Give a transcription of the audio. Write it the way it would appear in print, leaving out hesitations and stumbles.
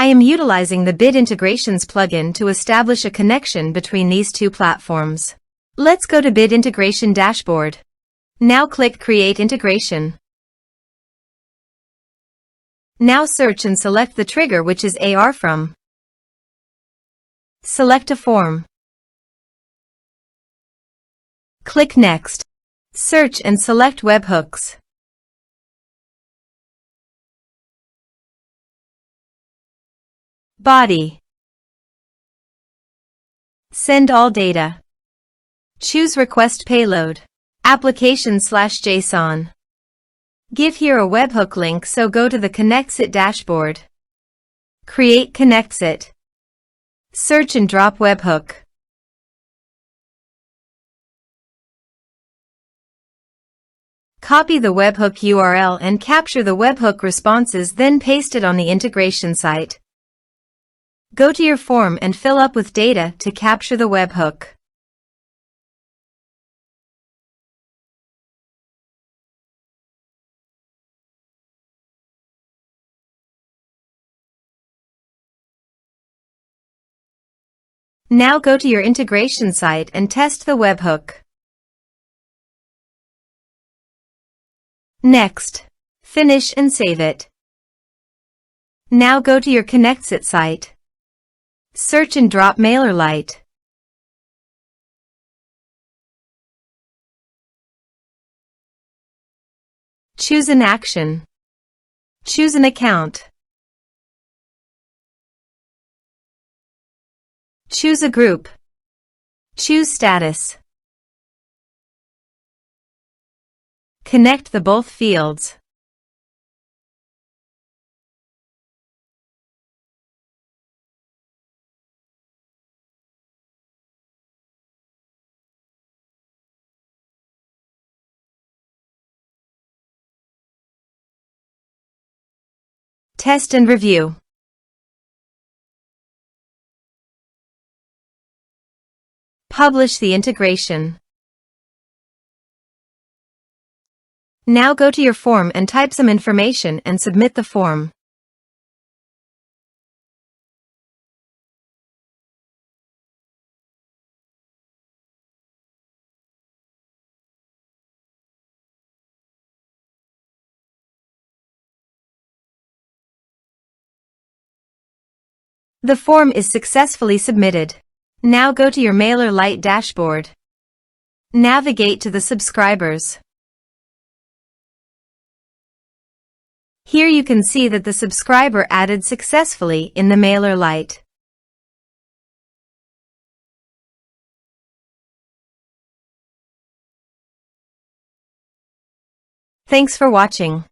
I am utilizing the Bit Integrations plugin to establish a connection between these two platforms. Let's go to Bit Integration Dashboard. Now click Create Integration. Now search and select the trigger, which is ARForms. Select a form. Click Next. Search and select Webhooks. Body. Send all data. Choose Request Payload. Application/JSON. Give here a webhook link, so go to the ConnectSit dashboard. Create ConnectSit. Search and drop webhook. Copy the webhook URL and capture the webhook responses, then paste it on the integration site. Go to your form and fill up with data to capture the webhook. Now go to your integration site and test the webhook. Next, finish and save it. Now go to your ConnectSit site. Search and drop MailerLite. Choose an action. Choose an account. Choose a group. Choose status. Connect the both fields. Test and review. Publish the integration. Now go to your form and type some information and submit the form. The form is successfully submitted. Now go to your MailerLite dashboard. Navigate to the subscribers. Here you can see that the subscriber added successfully in the MailerLite. Thanks for watching.